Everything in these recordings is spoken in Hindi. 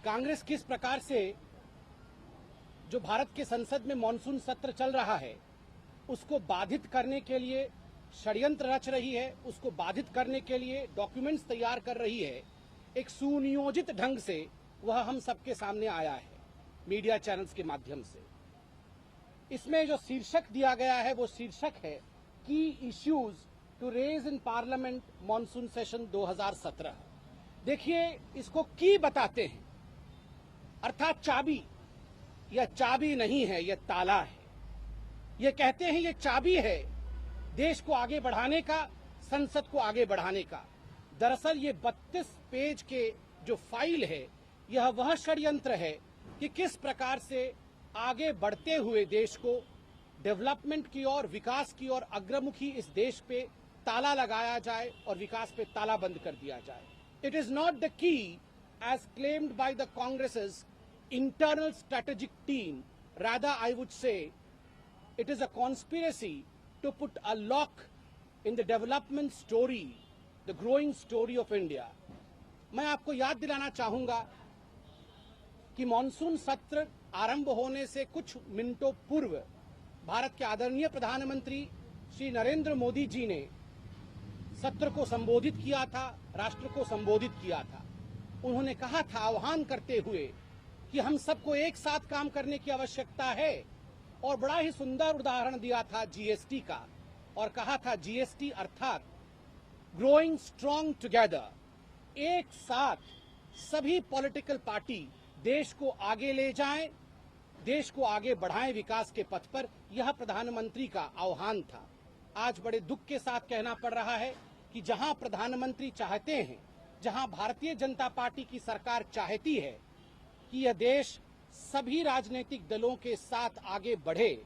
कांग्रेस किस प्रकार से जो भारत के संसद में मॉनसून सत्र चल रहा है उसको बाधित करने के लिए षड्यंत्र रच रही है, उसको बाधित करने के लिए डॉक्यूमेंट्स तैयार कर रही है, एक सुनियोजित ढंग से वह हम सबके सामने आया है मीडिया चैनल्स के माध्यम से। इसमें जो शीर्षक दिया गया है वो शीर्षक है की issues to raise in parliament monsoon session 2017। देखिए, इसको की बताते हैं, अर्थात चाबी। यह चाबी नहीं है, यह ताला है। ये कहते हैं ये चाबी है देश को आगे बढ़ाने का, संसद को आगे बढ़ाने का। दरअसल ये 32 पेज के जो फाइल है, यह वह षड्यंत्र है कि किस प्रकार से आगे बढ़ते हुए देश को डेवलपमेंट की ओर, विकास की ओर अग्रमुखी इस देश पे ताला लगाया जाए और विकास पे ताला बंद कर दिया जाए। It is not the key as claimed by the Congress's internal strategic team. Rather, I would say it is a conspiracy to put a lock in the development story, the growing story of India. मैं आपको याद दिलाना चाहूंगा कि मॉनसून सत्र आरंभ होने से कुछ मिनटों पूर्व भारत के आदरणीय प्रधानमंत्री श्री नरेंद्र मोदी जी ने सत्र को संबोधित किया था, राष्ट्र को संबोधित किया था। उन्होंने कहा था, आह्वान करते हुए, कि हम सबको एक साथ काम करने की आवश्यकता है, और बड़ा ही सुंदर उदाहरण दिया था जीएसटी का, और कहा था जीएसटी अर्थात ग्रोइंग स्ट्रांग टुगेदर। एक साथ सभी पॉलिटिकल पार्टी देश को आगे ले जाएं, देश को आगे बढ़ाएं विकास के पथ पर। यह प्रधानमंत्री का आह्वान था। आज बड़े दुख के साथ कहना पड़ रहा है कि जहां प्रधानमंत्री चाहते हैं, जहां भारतीय जनता पार्टी की सरकार चाहती है कि यह देश सभी राजनीतिक दलों के साथ आगे बढ़े,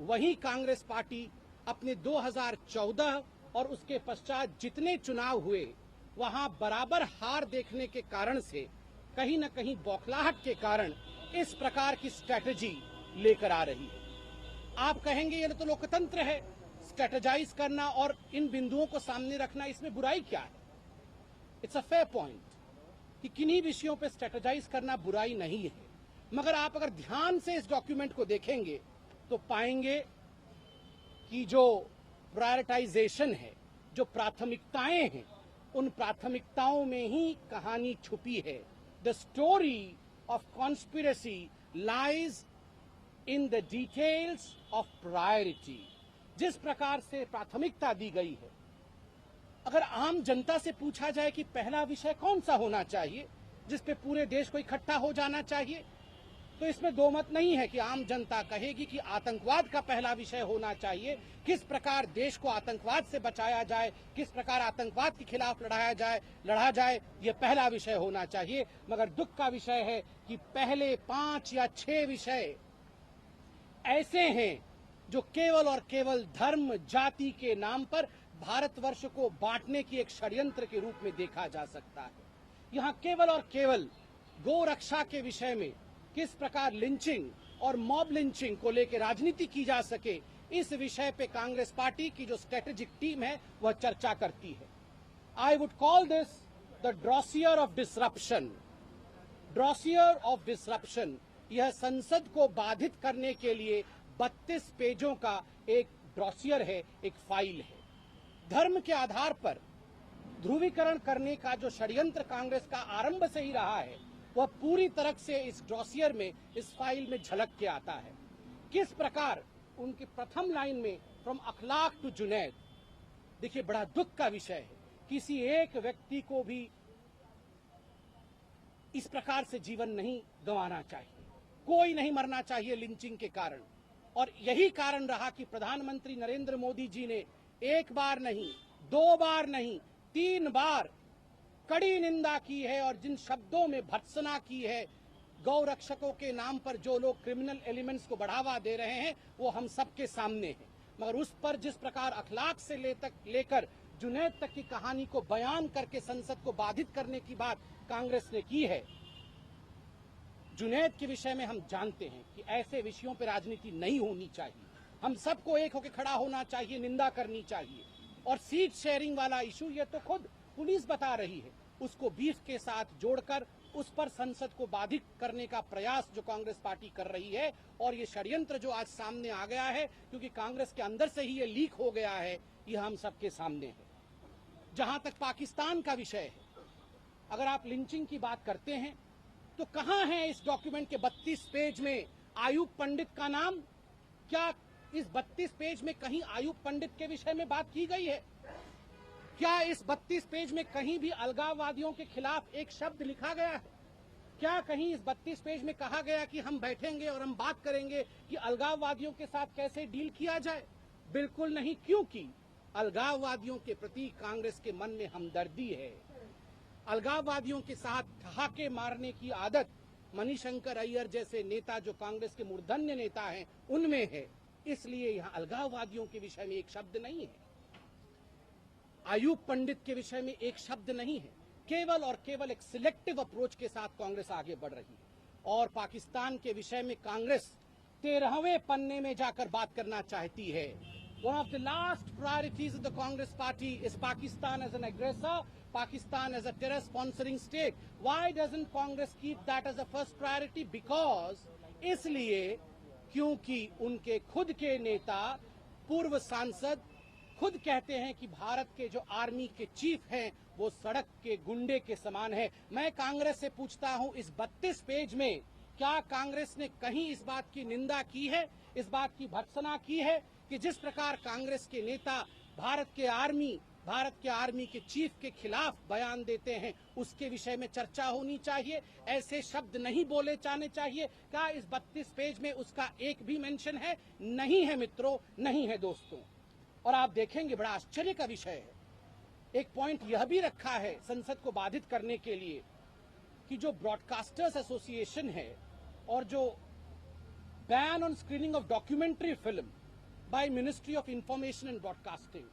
वहीं कांग्रेस पार्टी अपने 2014 और उसके पश्चात जितने चुनाव हुए वहां बराबर हार देखने के कारण से, कहीं न कहीं बौखलाहट के कारण इस प्रकार की स्ट्रैटेजी लेकर आ रही है। आप कहेंगे ये तो लोकतंत्र है, स्ट्रैटेजाइज करना और इन बिंदुओं को सामने रखना, इसमें बुराई क्या है? इट्स अ फेयर पॉइंट कि किन्हीं विषयों पे स्ट्रेटेजाइज करना बुराई नहीं है, मगर आप अगर ध्यान से इस डॉक्यूमेंट को देखेंगे तो पाएंगे कि जो प्रायोरिटाइजेशन है, जो प्राथमिकताएं हैं, उन प्राथमिकताओं में ही कहानी छुपी है। The story of conspiracy lies in the details of priority. जिस प्रकार से प्राथमिकता दी गई है, अगर आम जनता से पूछा जाए कि पहला विषय कौन सा होना चाहिए जिस पे पूरे देश को इकट्ठा हो जाना चाहिए, तो इसमें दो मत नहीं है कि आम जनता कहेगी कि आतंकवाद का पहला विषय होना चाहिए, किस प्रकार देश को आतंकवाद से बचाया जाए, किस प्रकार आतंकवाद के खिलाफ लड़ा जाए, ये पहला विषय होना चाहिए। मगर दुख का विषय है कि पहले 5 या 6 विषय ऐसे हैं जो केवल और केवल धर्म, जाति के नाम पर भारतवर्ष को बांटने की एक षड्यंत्र के रूप में देखा जा सकता है। यहां केवल और केवल गौ रक्षा के विषय में किस प्रकार लिंचिंग और मॉब लिंचिंग को लेकर राजनीति की जा सके, इस विषय पे कांग्रेस पार्टी की जो स्ट्रेटेजिक टीम है वह चर्चा करती है। I would call this the dossier of disruption. Dossier of disruption, यह संसद को बाधित करने के लिए 32 पेजों का एक ड्रॉसियर है, एक फाइल है। धर्म के आधार पर ध्रुवीकरण करने का जो षड्यंत्र कांग्रेस का आरंभ से ही रहा है, वह पूरी तरह से इस डॉसियर में, इस फाइल में झलक के आता है। किस प्रकार उनकी प्रथम लाइन में फ्रॉम अखलाक टू जुनैद, देखिए बड़ा दुख का विषय है, किसी एक व्यक्ति को भी इस प्रकार से जीवन नहीं गंवाना चाहिए, कोई नहीं मरना चाहिए लिंचिंग के कारण। और यही कारण रहा कि प्रधानमंत्री नरेंद्र मोदी जी ने एक बार नहीं, 2 बार नहीं, 3 बार कड़ी निंदा की है, और जिन शब्दों में भर्त्सना की है गौ रक्षकों के नाम पर जो लोग क्रिमिनल एलिमेंट्स को बढ़ावा दे रहे हैं, वो हम सबके सामने है। मगर उस पर जिस प्रकार अखलाक से लेकर जुनैद तक की कहानी को बयान करके संसद को बाधित करने की बात कांग्रेस ने की है, जुनैद के विषय में हम जानते हैं कि ऐसे विषयों पर राजनीति नहीं होनी चाहिए। हम सबको एक होकर खड़ा होना चाहिए, निंदा करनी चाहिए। और सीट शेयरिंग वाला इशू, ये तो खुद पुलिस बता रही है उसको बीफ के साथ जोड़कर उस पर संसद को बाधित करने का प्रयास जो कांग्रेस पार्टी कर रही है, और ये षड्यंत्र जो आज सामने आ गया है, क्योंकि कांग्रेस के अंदर से ही ये लीक हो गया है, ये हम सबके सामने है। जहां तक पाकिस्तान का विषय है, अगर आप लिंचिंग की बात करते हैं तो कहां है इस डॉक्यूमेंट के 32 पेज में आयूब पंडित का नाम? क्या इस 32 पेज में कहीं आयूब पंडित के विषय में बात की गई है? क्या इस 32 पेज में कहीं भी अलगाववादियों के खिलाफ एक शब्द लिखा गया है? क्या कहीं इस 32 पेज में कहा गया कि हम बैठेंगे और हम बात करेंगे कि अलगाववादियों के साथ कैसे डील किया जाए? बिल्कुल नहीं, क्योंकि अलगाववादियों के प्रति कांग्रेस के मन में हमदर्दी है। अलगाववादियों के साथ ठहाके मारने की आदत मणिशंकर अय्यर जैसे नेता, जो कांग्रेस के मूर्धन्य नेता हैं, उनमें है। इसलिए यहां अलगाववादियों के विषय में एक शब्द नहीं है, आयूब पंडित के विषय में एक शब्द नहीं है। केवल और केवल एक सिलेक्टिव अप्रोच के साथ कांग्रेस आगे बढ़ रही है और पाकिस्तान के विषय में कांग्रेस 13वें पन्ने में जाकर बात करना चाहती है। One of the last priorities of the Congress party is Pakistan as an aggressor, Pakistan as a terror sponsoring state. Why doesn't Congress keep that as a first priority? Because इसलिए क्योंकि उनके खुद के नेता, पूर्व सांसद खुद कहते हैं कि भारत के जो आर्मी के चीफ हैं वो सड़क के गुंडे के समान है। मैं कांग्रेस से पूछता हूं, इस 32 पेज में क्या कांग्रेस ने कहीं इस बात की निंदा की है, इस बात की भर्त्सना की है कि जिस प्रकार कांग्रेस के नेता भारत के आर्मी के चीफ के खिलाफ बयान देते हैं, उसके विषय में चर्चा होनी चाहिए, ऐसे शब्द नहीं बोले जाने चाहिए? क्या इस 32 पेज में उसका एक भी मेंशन है? नहीं है मित्रों, नहीं है दोस्तों। और आप देखेंगे, बड़ा आश्चर्य का विषय है, एक पॉइंट यह भी रखा है संसद को बाधित करने के लिए कि जो ब्रॉडकास्टर्स एसोसिएशन है और जो ban on screening of documentary film by ministry of information and broadcasting,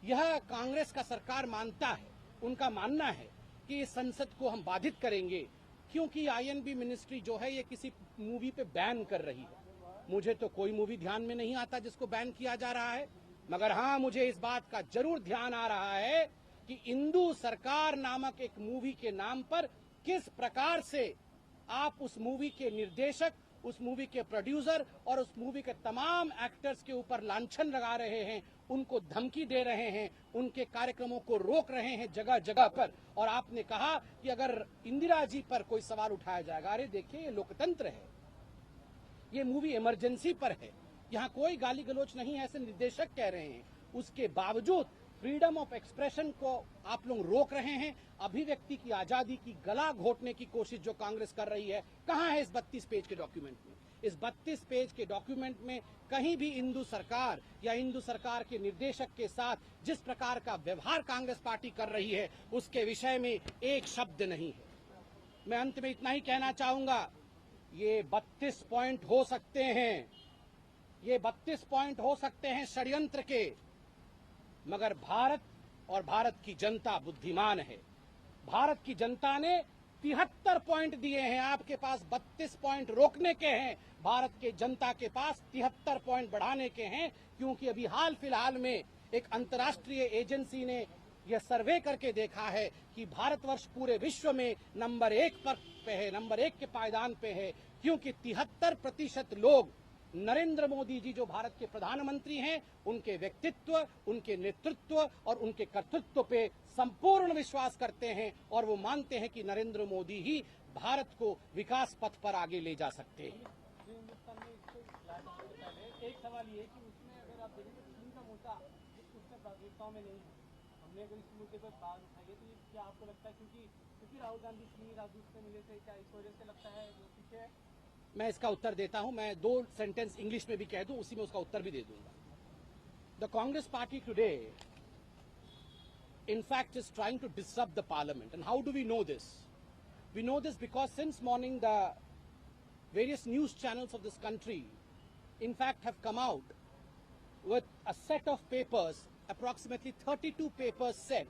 यह कांग्रेस का सरकार मानता है, उनका मानना है कि इस संसद को हम बाधित करेंगे क्योंकि आईएनबी मिनिस्ट्री जो है ये किसी मूवी पे बैन कर रही है। मुझे तो कोई मूवी ध्यान में नहीं आता जिसको बैन किया जा रहा है, मगर हाँ, मुझे इस बात का जरूर ध्यान आ रहा है कि इंदू सरकार नामक एक मूवी के नाम पर किस प्रकार से आप उस मूवी के निर्देशक, उस मूवी के प्रोड्यूसर और उस मूवी के तमाम एक्टर्स के ऊपर लांछन लगा रहे हैं, उनको धमकी दे रहे हैं, उनके कार्यक्रमों को रोक रहे हैं जगह जगह पर। और आपने कहा कि अगर इंदिरा जी पर कोई सवाल उठाया जाएगा, अरे देखिए, ये लोकतंत्र है, ये मूवी इमरजेंसी पर है, यहाँ कोई गाली गलौज नहीं है, ऐसे निर्देशक कह रहे हैं। उसके बावजूद फ्रीडम ऑफ एक्सप्रेशन को आप लोग रोक रहे हैं, अभिव्यक्ति की आजादी की गला घोटने की कोशिश जो कांग्रेस कर रही है, कहां है इस 32 पेज के डॉक्यूमेंट में? इस 32 पेज के डॉक्यूमेंट में कहीं भी इंदू सरकार या इंदू सरकार के निर्देशक के साथ जिस प्रकार का व्यवहार कांग्रेस पार्टी कर रही है, उसके विषय में एक शब्द नहीं है। मैं अंत में इतना ही कहना चाहूंगा, ये 32 पॉइंट हो सकते हैं, ये 32 पॉइंट हो सकते हैं षड्यंत्र के, मगर भारत और भारत की जनता बुद्धिमान है। भारत की जनता ने 73 पॉइंट दिए हैं, आपके पास 32 पॉइंट रोकने के हैं, भारत के जनता के पास 73 पॉइंट बढ़ाने के हैं। क्योंकि अभी हाल फिलहाल में एक अंतर्राष्ट्रीय एजेंसी ने यह सर्वे करके देखा है कि भारतवर्ष पूरे विश्व में नंबर 1 पे है, नंबर 1 के पायदान पे है, क्योंकि 73% लोग नरेंद्र मोदी जी जो भारत के प्रधानमंत्री हैं, उनके व्यक्तित्व, उनके नेतृत्व और उनके कर्तृत्व पे संपूर्ण विश्वास करते हैं और वो मानते हैं कि नरेंद्र मोदी ही भारत को विकास पथ पर आगे ले जा सकते हैं। हिंदुस्तान में इसको एक सवाल ये कि उसमें अगर आप देखें तो चीन का मुद्दा उसमें प्राथमिकताओं में नहीं है। हमने अगर इस मुद्दे पर बात उठाई है तो ये क्या आपको लगता है क्योंकि राहुल गांधी चीनी राजदूत से मिले थे, क्या इस वजह से लगता है वो पीछे है? मैं इसका उत्तर देता हूं, मैं 2 सेंटेंस इंग्लिश में भी कह दूं, उसी में उसका उत्तर भी दे दूंगा। The Congress party today in fact is trying to disrupt the parliament. And how do we know this? We know this because since morning the various news channels of this country in fact have come out with a set of papers, approximately 32 papers set,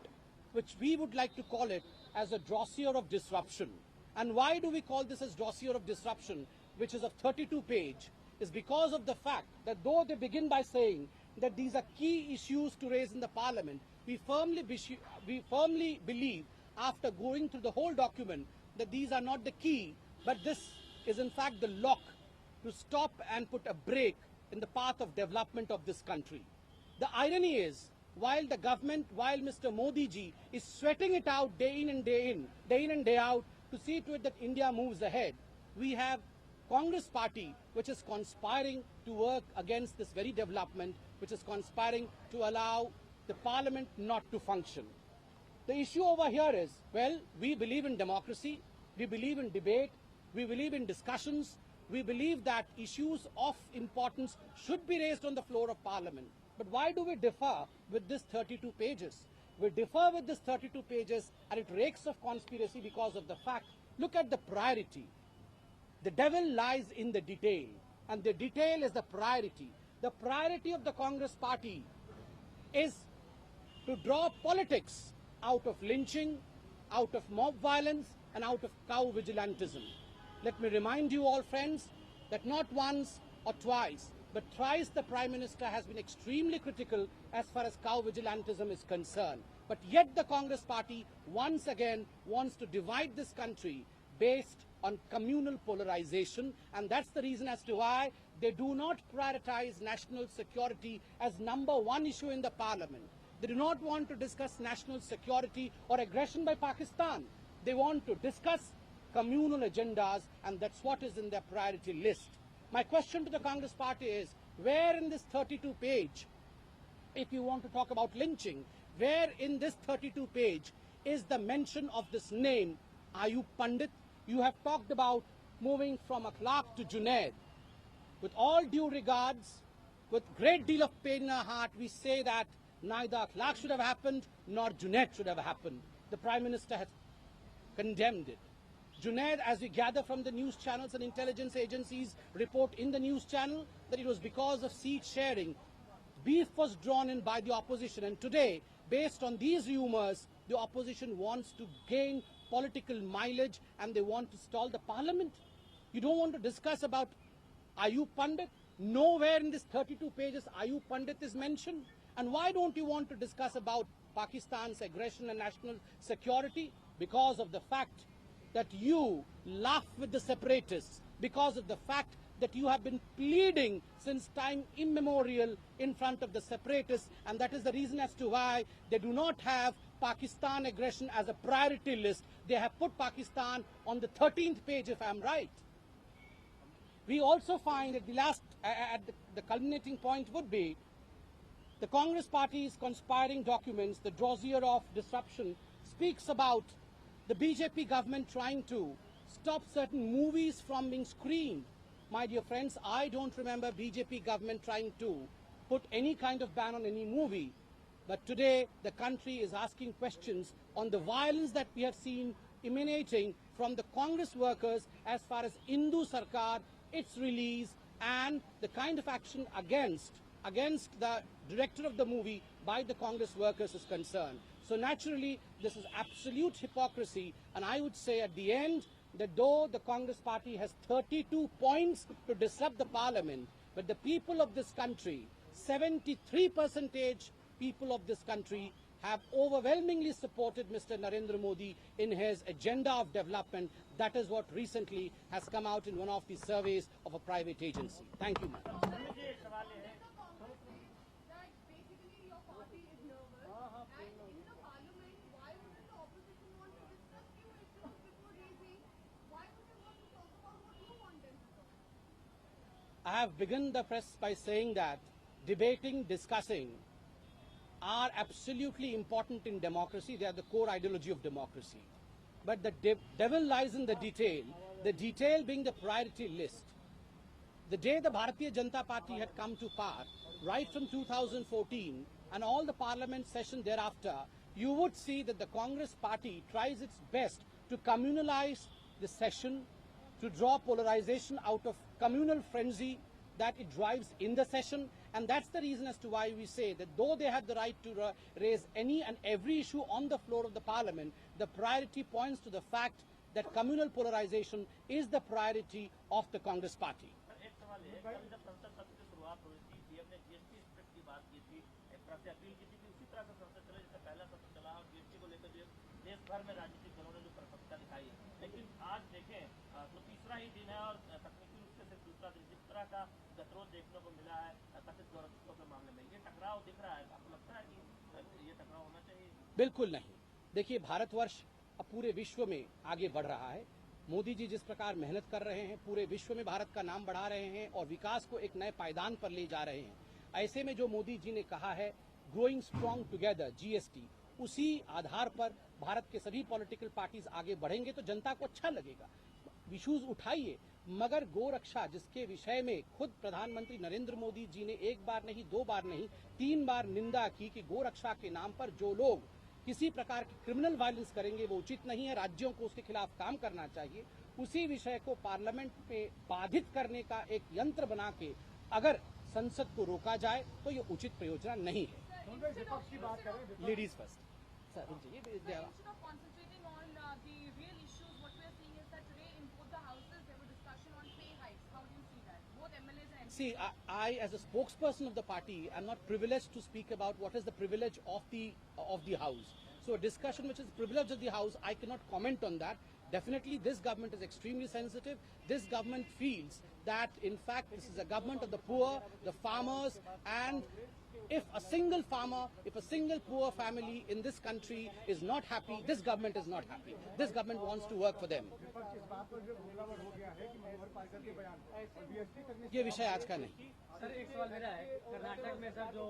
which we would like to call it as a dossier of disruption. And why do we call this as dossier of disruption, which is of 32 page, is because of the fact that though they begin by saying that these are key issues to raise in the parliament, we firmly believe after going through the whole document, that these are not the key, but this is in fact the lock to stop and put a break in the path of development of this country. The irony is, while the government, while Mr. Modi ji is sweating it out day in and day out to see to it that India moves ahead, we have Congress party which is conspiring to work against this very development, which is conspiring to allow the parliament not to function. The issue over here is, well, we believe in democracy, we believe in debate, we believe in discussions, we believe that issues of importance should be raised on the floor of parliament. But why do we differ with this 32 pages? We differ with this 32 pages and it reeks of conspiracy because of the fact, look at the priority. The devil lies in the detail, and the detail is the priority. The priority of the Congress party is to draw politics out of lynching, out of mob violence, and out of cow vigilantism. Let me remind you all, friends, that not once or twice, but thrice the Prime Minister has been extremely critical as far as cow vigilantism is concerned. But yet the Congress party once again wants to divide this country based on communal polarization, and that's the reason as to why they do not prioritize national security as #1 issue in the parliament. They do not want to discuss national security or aggression by Pakistan. They want to discuss communal agendas, and that's what is in their priority list. My question to the Congress party is, where in this 32 page, if you want to talk about lynching, where in this 32 page is the mention of this name, Ayub Pandit? You have talked about moving from Akhlaq to Junaid. With all due regards, with great deal of pain in our heart, we say that neither Akhlaq should have happened nor Junaid should have happened. The Prime Minister has condemned it. Junaid, as we gather from the news channels and intelligence agencies report in the news channel, that it was because of seat sharing. Beef was drawn in by the opposition, and today, based on these rumors, the opposition wants to gain political mileage and they want to stall the parliament. You don't want to discuss about Ayub Pandit? Nowhere in this 32 pages Ayub Pandit is mentioned. And why don't you want to discuss about Pakistan's aggression and national security? Because of the fact that you laugh with the separatists, because of the fact that you have been pleading since time immemorial in front of the separatists, and that is the reason as to why they do not have Pakistan aggression as a priority list. They have put Pakistan on the 13th page, if I'm right. We also find at the culminating point would be the Congress party's conspiring documents, the dossier of disruption, speaks about the BJP government trying to stop certain movies from being screened. My dear friends, I don't remember BJP government trying to put any kind of ban on any movie. But today, the country is asking questions on the violence that we have seen emanating from the Congress workers as far as Hindu Sarkar, its release, and the kind of action against the director of the movie by the Congress workers is concerned. So naturally, this is absolute hypocrisy, and I would say at the end that though the Congress party has 32 points to disrupt the parliament, but the people of this country, 73% people of this country have overwhelmingly supported Mr. Narendra Modi in his agenda of development. That is what recently has come out in one of the surveys of a private agency. Thank you, ma'am. I have begun the press by saying that debating, discussing are absolutely important in democracy. They are the core ideology of democracy. But the devil lies in the detail being the priority list. The day the Bharatiya Janata Party had come to power, right from 2014 and all the parliament session thereafter, you would see that the Congress party tries its best to communalize the session, to draw polarization out of communal frenzy that it drives in the session. And that's the reason as to why we say that though they have the right to raise any and every issue on the floor of the parliament, the priority points to the fact that communal polarization is the priority of the Congress party. एक सवाल है, कल जब संसद सत्र की शुरुआत हुई थी, पीएम ने जीएसटी स्प्लिट की बात की थी, एक तरह से अपील की थी कि उसी तरह का संसद चले जैसे पहला सत्र चला और जीएसटी को लेकर जो देश भर में राजनीतिक दलों ने जो परिपक्वता दिखाई है, लेकिन आज देखें तो तीसरा ही दिन है और तकनीकी रूप से सिर्फ दूसरा दिन, जिस तरह का गतिरोध देखने को मिला है कथित गौरतत्व के मामले में, ये टकराव दिख रहा है, आपको लगता है कि ये टकराव होना चाहिए? बिल्कुल नहीं। देखिए, भारतवर्ष अब पूरे विश्व में आगे बढ़ रहा है। मोदी जी जिस प्रकार मेहनत कर रहे हैं, पूरे विश्व में भारत का नाम बढ़ा रहे हैं और विकास को एक नए पायदान पर ले जा रहे हैं। ऐसे में जो मोदी जी ने कहा है ग्रोइंग स्ट्रांग टुगेदर, जीएसटी, उसी आधार पर भारत के सभी पॉलिटिकल पार्टीज आगे बढ़ेंगे तो जनता को अच्छा लगेगा। इश्यूज उठाइए, मगर गोरक्षा जिसके विषय में खुद प्रधानमंत्री नरेंद्र मोदी जी ने एक बार नहीं, दो बार नहीं, 3 बार निंदा की कि गोरक्षा के नाम पर जो लोग किसी प्रकार की क्रिमिनल वायलेंस करेंगे वो उचित नहीं है, राज्यों को उसके खिलाफ काम करना चाहिए। उसी विषय को पार्लियामेंट में बाधित करने का एक यंत्र बना के अगर संसद को रोका जाए तो ये उचित प्रयोजना नहीं है। विपक्ष की बात करें, ladies first sir. Instead of concentrating on the real issues, what we are seeing is that today in both the houses there were discussion on pay hikes. How do you see that? Both MLAs and MPs. See, I as a spokesperson of the party, am not privileged to speak about what is the privilege of the House. So a discussion which is privilege of the House, I cannot comment on that. Definitely, this government is extremely sensitive. This government feels that, in fact, this is a government of the poor, the farmers, and if a single farmer, if a single poor family in this country is not happy, this government is not happy. This government wants to work for them. ये विषय आज का नहीं। सर एक सवाल मेरा है, कर्नाटक में सर जो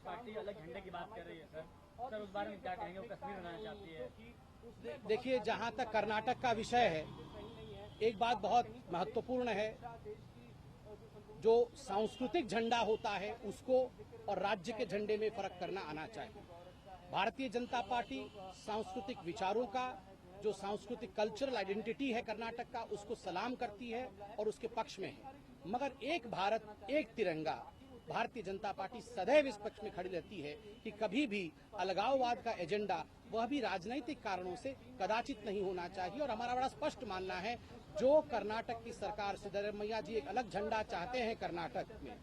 पार्टी अलग झंडे की बात कर रही है सर उस बारे में क्या कहेंगे? वो कश्मीर बनाना चाहती है। देखिए, जहां तक कर्नाटक का विषय है, एक बात बहुत महत्वपूर्ण है, जो सांस्कृतिक झंडा होता है उसको और राज्य के झंडे में फर्क करना आना चाहिए। भारतीय जनता पार्टी सांस्कृतिक विचारों का, जो सांस्कृतिक कल्चरल आइडेंटिटी है कर्नाटक का, उसको सलाम करती है और उसके पक्ष में है। मगर एक भारत एक तिरंगा, भारतीय जनता पार्टी सदैव इस पक्ष में खड़ी रहती है कि कभी भी अलगाववाद का एजेंडा, वह भी राजनीतिक कारणों से, कदाचित नहीं होना चाहिए। और हमारा बड़ा स्पष्ट मानना है, जो कर्नाटक की सरकार, सिद्धरमैया जी एक अलग झंडा चाहते हैं कर्नाटक में,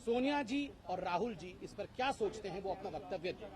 सोनिया जी और राहुल जी इस पर क्या सोचते हैं वो अपना वक्तव्य दें।